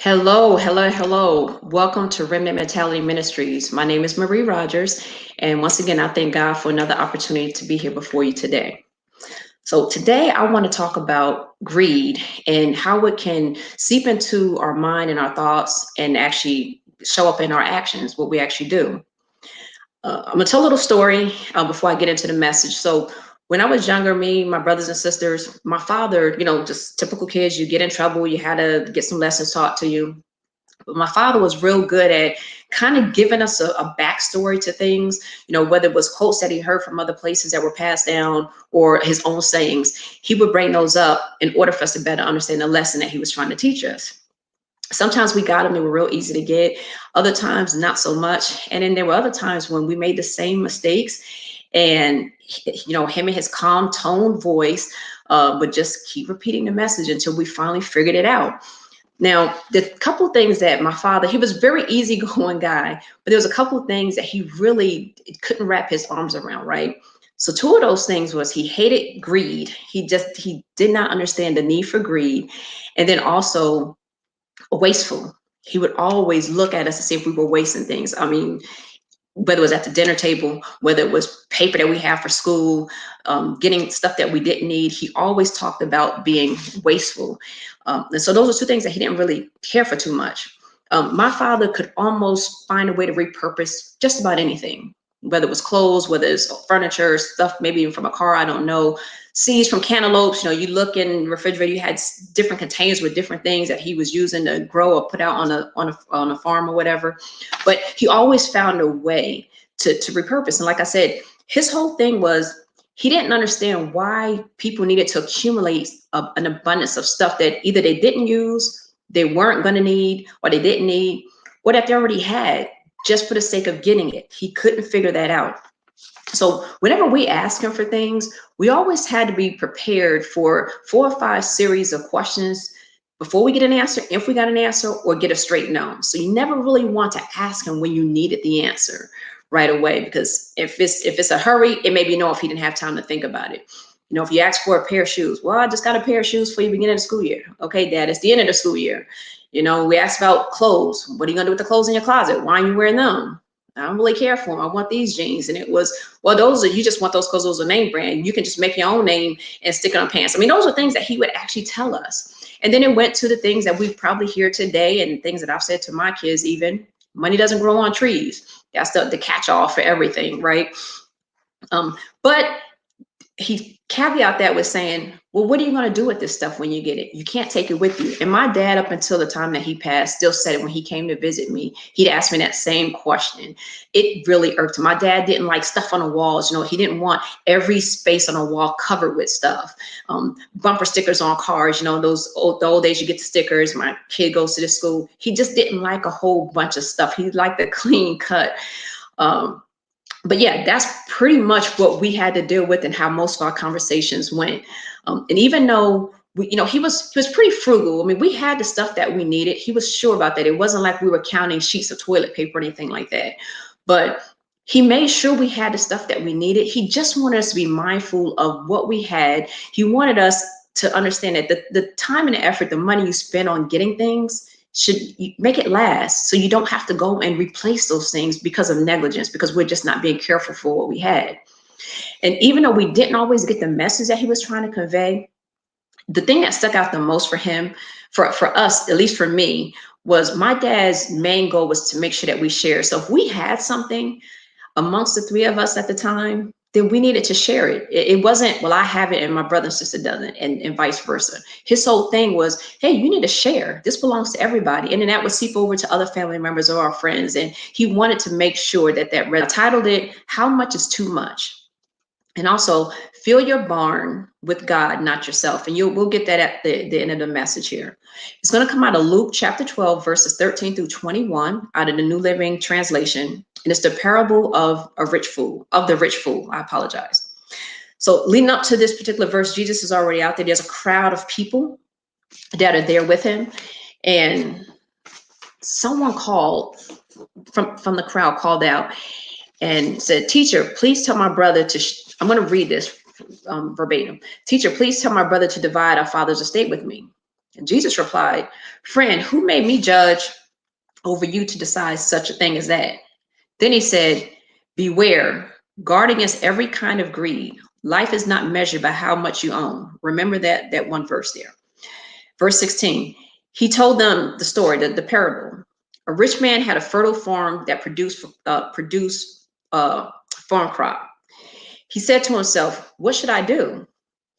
Hello, hello, hello. Welcome to Remnant Mentality Ministries. My name is Marie Rogers, and once again, I thank God for another opportunity to be here before you today. So, today I want to talk about greed and how it can seep into our mind and our thoughts and actually show up in our actions, what we actually do. I'm gonna tell a little story before I get into the message. So, when I was younger, me, my brothers and sisters, my father, just typical kids, you get in trouble, you had to get some lessons taught to you. But my father was real good at kind of giving us a backstory to things, whether it was quotes that he heard from other places that were passed down or his own sayings. He would bring those up in order for us to better understand the lesson that he was trying to teach us. Sometimes we got them, they were real easy to get. Other times, not so much. And then there were other times when we made the same mistakes and, him and his calm tone voice would just keep repeating the message until we finally figured it out. Now, the couple things that my father, he was a very easygoing guy, but there was a couple things that he really couldn't wrap his arms around, right? So two of those things was he hated greed. He did not understand the need for greed. And then also wasteful. He would always look at us to see if we were wasting things. I mean, whether it was at the dinner table, whether it was paper that we have for school, getting stuff that we didn't need. He always talked about being wasteful. And so those are two things that he didn't really care for too much. My father could almost find a way to repurpose just about anything, whether it was clothes, whether it's furniture, stuff, maybe even from a car, I don't know. Seeds from cantaloupes, you look in the refrigerator, you had different containers with different things that he was using to grow or put out on a farm or whatever. But he always found a way to repurpose. And like I said, his whole thing was he didn't understand why people needed to accumulate an abundance of stuff that either they didn't use, they weren't going to need, or they didn't need, or that they already had just for the sake of getting it. He couldn't figure that out. So whenever we ask him for things, we always had to be prepared for 4 or 5 series of questions before we get an answer, if we got an answer, or get a straight no. So you never really want to ask him when you needed the answer right away, because if it's a hurry, it may be no if he didn't have time to think about it. If you ask for a pair of shoes, well, I just got a pair of shoes for you beginning of the school year. Okay, Dad, it's the end of the school year. We asked about clothes. What are you gonna do with the clothes in your closet? Why are you wearing them? I don't really care for them. I want these jeans. And it was, well, you just want those because those are name brand. You can just make your own name and stick it on pants. I mean, those are things that he would actually tell us. And then it went to the things that we probably hear today and things that I've said to my kids even. Money doesn't grow on trees. That's the catch all for everything, right? But he caveat that with saying, well, what are you going to do with this stuff when you get it? You can't take it with you. And my dad, up until the time that he passed, still said it when he came to visit me. He'd ask me that same question. It really irked him. My dad didn't like stuff on the walls. He didn't want every space on a wall covered with stuff. Bumper stickers on cars, the old days you get the stickers. My kid goes to the school. He just didn't like a whole bunch of stuff. He liked the clean cut. But yeah, that's pretty much what we had to deal with and how most of our conversations went. And even though he was pretty frugal. I mean, we had the stuff that we needed. He was sure about that. It wasn't like we were counting sheets of toilet paper or anything like that. But he made sure we had the stuff that we needed. He just wanted us to be mindful of what we had. He wanted us to understand that the time and the effort, the money you spend on getting things, should make it last, so you don't have to go and replace those things because of negligence, because we're just not being careful for what we had. And even though we didn't always get the message that he was trying to convey, the thing that stuck out the most for him, for us, at least for me, was my dad's main goal was to make sure that we share. So if we had something amongst the three of us at the time, then we needed to share it. It wasn't, well, I have it and my brother and sister doesn't, and vice versa. His whole thing was, hey, you need to share. This belongs to everybody. And then that would seep over to other family members or our friends. And he wanted to make sure that titled it, How Much is Too Much? And also, fill your barn with God, not yourself. And we'll get that at the end of the message here. It's going to come out of Luke chapter 12, verses 13 through 21, out of the New Living Translation. And it's the parable of the rich fool. I apologize. So leading up to this particular verse, Jesus is already out there. There's a crowd of people that are there with him. And someone called from the crowd, called out and said, teacher, please tell my brother to, I'm going to read this verbatim. Teacher, please tell my brother to divide our father's estate with me. And Jesus replied, "Friend, who made me judge over you to decide such a thing as that?" Then he said, "Beware, guard against every kind of greed. Life is not measured by how much you own." Remember that one verse there. Verse 16, he told them the story, the parable. A rich man had a fertile farm that produced farm crop. He said to himself, "What should I do?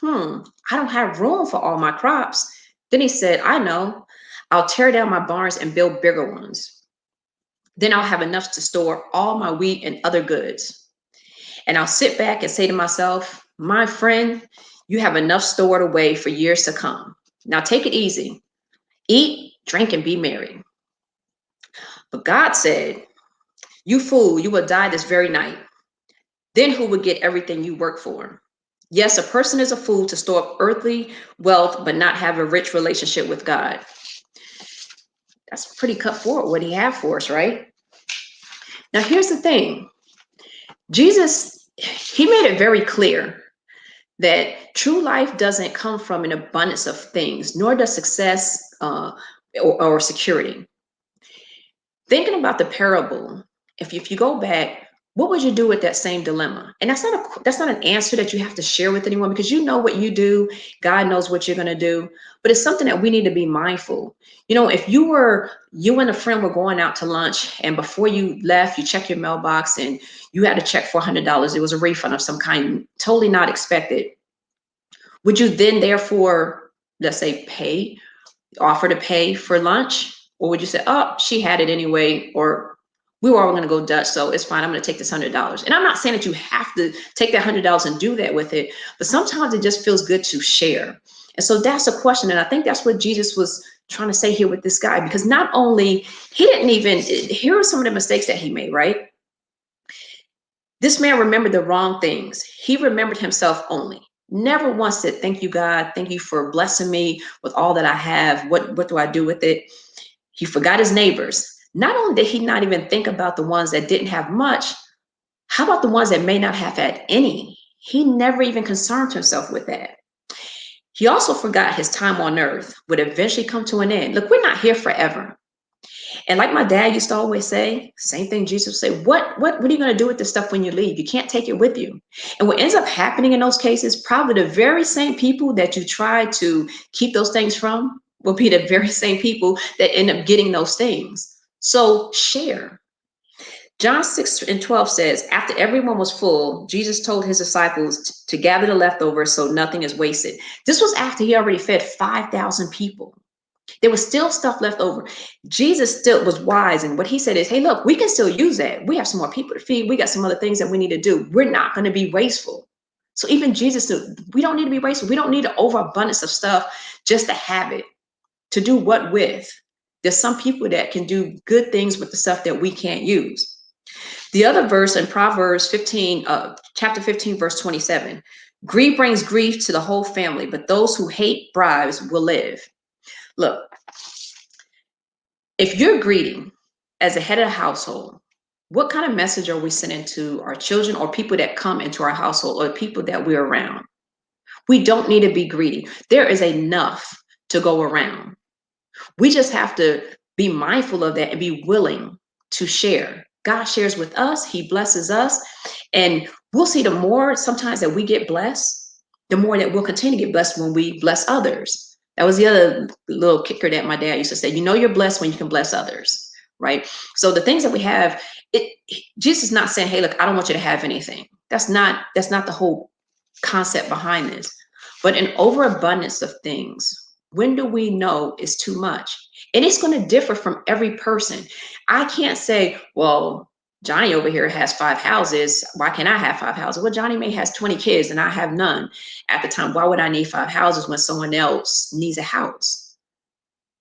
I don't have room for all my crops." Then he said, "I know. I'll tear down my barns and build bigger ones. Then I'll have enough to store all my wheat and other goods. And I'll sit back and say to myself, my friend, you have enough stored away for years to come. Now take it easy. Eat, drink, and be merry." But God said, "You fool, you will die this very night. Then who will get everything you work for?" Yes, a person is a fool to store up earthly wealth, but not have a rich relationship with God. That's pretty cut forward what he had for us, right? Now, here's the thing. Jesus, he made it very clear that true life doesn't come from an abundance of things, nor does success or security. Thinking about the parable, if you go back, what would you do with that same dilemma? And that's not an answer that you have to share with anyone, because you know what you do. God knows what you're going to do. But it's something that we need to be mindful. If you and a friend were going out to lunch, and before you left, you check your mailbox and you had to check $400. It was a refund of some kind, totally not expected. Would you then therefore, let's say, offer to pay for lunch? Or would you say, "Oh, she had it anyway," or "We were all going to go Dutch, so it's fine. I'm going to take this $100." And I'm not saying that you have to take that $100 and do that with it, but sometimes it just feels good to share. And so that's a question. And I think that's what Jesus was trying to say here with this guy, because not only here are some of the mistakes that he made, right? This man remembered the wrong things. He remembered himself only. Never once said, "Thank you, God. Thank you for blessing me with all that I have. What do I do with it?" He forgot his neighbors. Not only did he not even think about the ones that didn't have much, how about the ones that may not have had any? He never even concerned himself with that. He also forgot his time on earth would eventually come to an end. Look, we're not here forever. And like my dad used to always say, same thing Jesus would say, what are you going to do with this stuff when you leave? You can't take it with you. And what ends up happening in those cases, probably the very same people that you try to keep those things from will be the very same people that end up getting those things. So share. John 6:12 says, after everyone was full, Jesus told his disciples to gather the leftovers so nothing is wasted. This was after he already fed 5,000 people. There was still stuff left over. Jesus still was wise. And what he said is, hey, look, we can still use that. We have some more people to feed. We got some other things that we need to do. We're not going to be wasteful. So even Jesus knew we don't need to be wasteful. We don't need an overabundance of stuff just to have it. To do what with? There's some people that can do good things with the stuff that we can't use. The other verse in Proverbs 15, chapter 15, verse 27, greed brings grief to the whole family, but those who hate bribes will live. Look, if you're greedy as a head of the household, what kind of message are we sending to our children or people that come into our household or people that we're around? We don't need to be greedy. There is enough to go around. We just have to be mindful of that and be willing to share. God shares with us, he blesses us, and we'll see the more sometimes that we get blessed, the more that we'll continue to get blessed when we bless others. That was the other little kicker that my dad used to say, you're blessed when you can bless others, right? So the things that we have, Jesus is not saying, hey, look, I don't want you to have anything. That's not the whole concept behind this. But an overabundance of things, when do we know it's too much? And it's going to differ from every person. I can't say, well, Johnny over here has 5 houses. Why can't I have 5 houses? Well, Johnny may has 20 kids and I have none at the time. Why would I need 5 houses when someone else needs a house?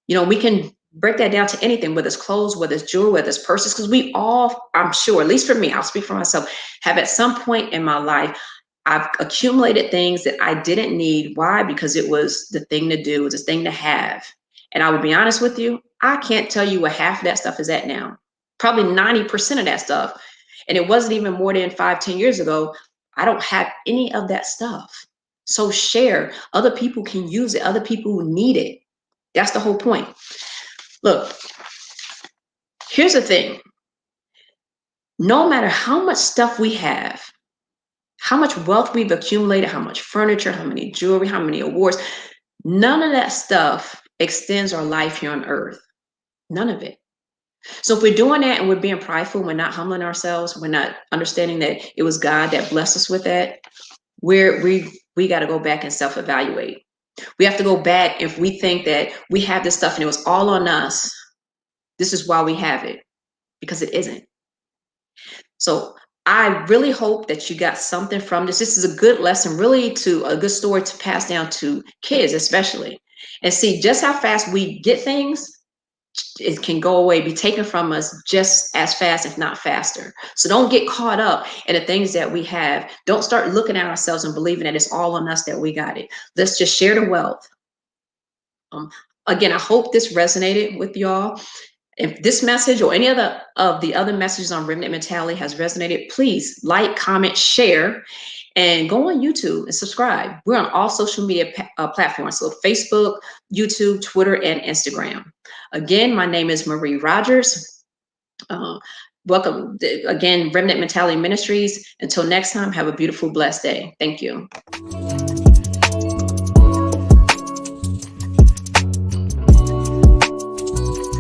We can break that down to anything, whether it's clothes, whether it's jewelry, whether it's purses, because we all, I'm sure, at least for me, I'll speak for myself, have at some point in my life, I've accumulated things that I didn't need. Why? Because it was the thing to do, it was the thing to have. And I will be honest with you, I can't tell you what half of that stuff is at now. Probably 90% of that stuff. And it wasn't even more than 5-10 years ago. I don't have any of that stuff. So share. Other people can use it. Other people need it. That's the whole point. Look, here's the thing. No matter how much stuff we have, how much wealth we've accumulated, how much furniture, how many jewelry, how many awards, none of that stuff extends our life here on earth. None of it. So if we're doing that and we're being prideful, we're not humbling ourselves, we're not understanding that it was God that blessed us with that, we got to go back and self-evaluate. We have to go back if we think that we have this stuff and it was all on us. This is why we have it, because it isn't. So I really hope that you got something from this. This is a good lesson, really, a good story to pass down to kids, especially, and see just how fast we get things. It can go away, be taken from us just as fast, if not faster. So don't get caught up in the things that we have. Don't start looking at ourselves and believing that it's all on us that we got it. Let's just share the wealth. Again, I hope this resonated with y'all. If this message or any other of the other messages on Remnant Mentality has resonated, please like, comment, share, and go on YouTube and subscribe. We're on all social media platforms, so Facebook, YouTube, Twitter, and Instagram. Again, my name is Marie Rogers. Welcome again, Remnant Mentality Ministries. Until next time, have a beautiful, blessed day. Thank you.